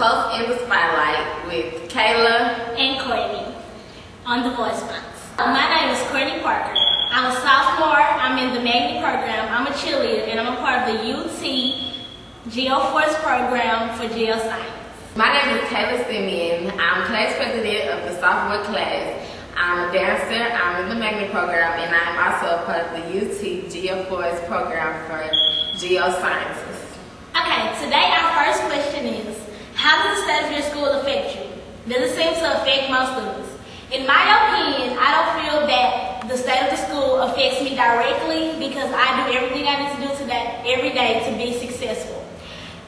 Colts in the Spotlight with Kayla and Kourtney on the vOICEbBOX. My name is Kourtney Parker. I'm a sophomore. I'm in the Magnet program. I'm a cheerleader, and I'm a part of the UT Geoforce program for geoscience. My name is Kayla Simeon. I'm class president of the sophomore class. I'm a dancer. I'm in the Magnet program, and I'm also a part of the UT Geoforce program for geosciences. Okay, today our first question is, how does the state of your school affect you? Does it seem to affect most students? In my opinion, I don't feel that the state of the school affects me directly because I do everything I need to do every day to be successful.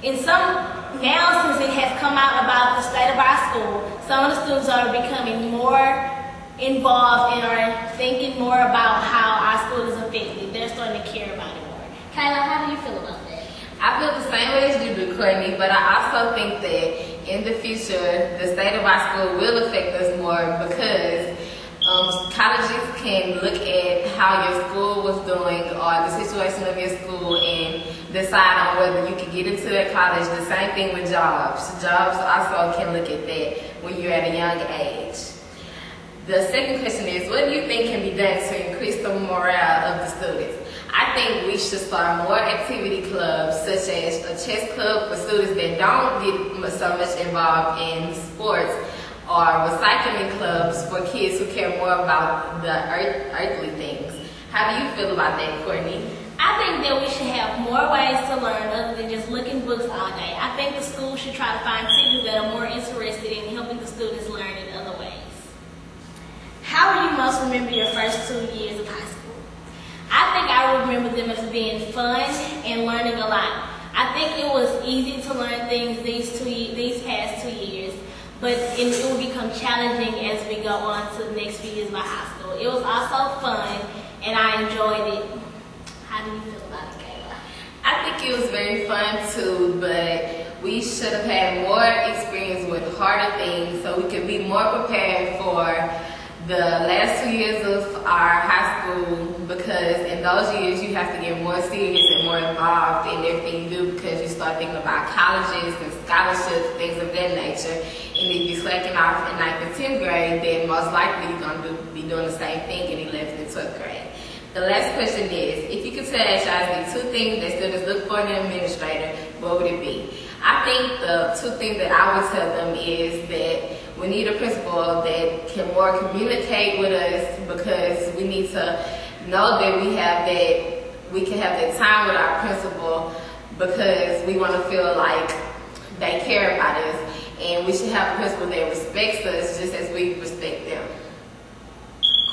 Now since it has come out about the state of our school, some of the students are becoming more involved and are thinking more about how our school is affected. They're starting to care about it more. Kayla, how do you feel about that? I feel the same way as you do, Kourtney, but I also think that in the future, the state of our school will affect us more because colleges can look at how your school was doing or the situation of your school and decide on whether you can get into that college. The same thing with jobs. Jobs also can look at that when you're at a young age. The second question is, what do you think can be done to increase the morale of the students? I think we should start more activity clubs, such as a chess club for students that don't get so much involved in sports, or recycling clubs for kids who care more about the earthly things. How do you feel about that, Kourtney? I think that we should have more ways to learn other than just looking books all day. I think the school should try to find teachers that are more interested in helping the students learn in other ways. How do you most remember your first 2 years of high school? I think I remember them as being fun and learning a lot. I think it was easy to learn things these past 2 years, but it will become challenging as we go on to the next few years of high school. It was also fun, and I enjoyed it. How do you feel about it, Kayla? I think it was very fun too, but we should have had more experience with harder things so we could be more prepared for the last 2 years of our high school, because in those years you have to get more serious and more involved in everything you do because you start thinking about colleges and scholarships, things of that nature. And if you're slacking off in 9th and 10th grade, then most likely you're going to be doing the same thing in 11th and 12th grade. The last question is, if you could tell HISD 2 things that students look for in an administrator, what would it be? I think the 2 things that I would tell them is that we need a principal that can more communicate with us, because we need to know that we can have that time with our principal, because we want to feel like they care about us, and we should have a principal that respects us just as we respect them.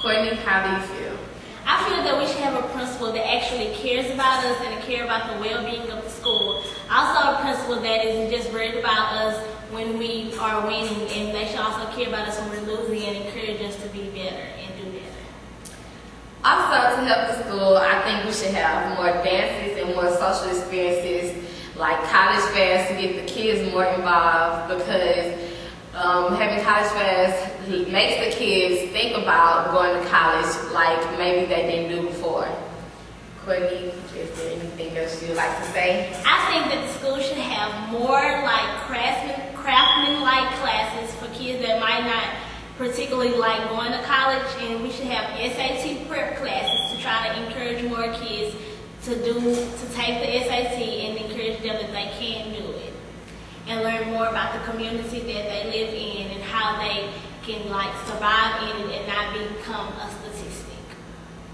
Kourtney, how do you feel? I feel that we should have a principal that actually cares about us and care about the well-being of the school. Also a principal that isn't just worried about us when we are winning, and they should also care about us when we're losing and encourage us to be better and do better. Also, to help the school, I think we should have more dances and more social experiences like college fairs to get the kids more involved, because having college fairs makes the kids think about going to college like maybe they didn't do before. Kourtney, is there anything else you'd like to say? I think that the school should have more like craftsman-like classes for kids that might not particularly like going to college, and we should have SAT prep classes to try to encourage more kids to take the SAT and encourage them that they can do it, and learn more about the community that they live in and how they can like survive in it and not become a statistic.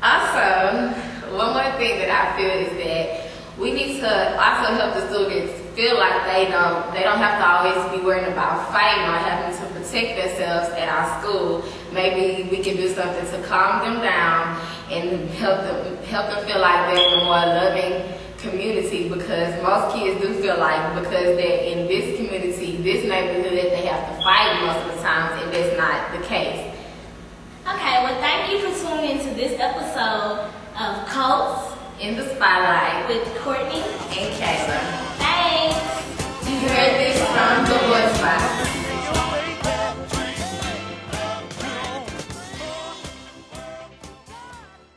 Also, one more thing that I feel is that we need to also help the students feel like they don't have to always be worrying about fighting or having to protect themselves at our school. Maybe we can do something to calm them down and help them feel like they're in a more loving community, because most kids do feel like because they're in this community, this neighborhood, they have to fight most of the times, and that's not the case. Okay, well, thank you for tuning into this episode of Colts in the Spotlight with Kourtney and Kayla. Thanks.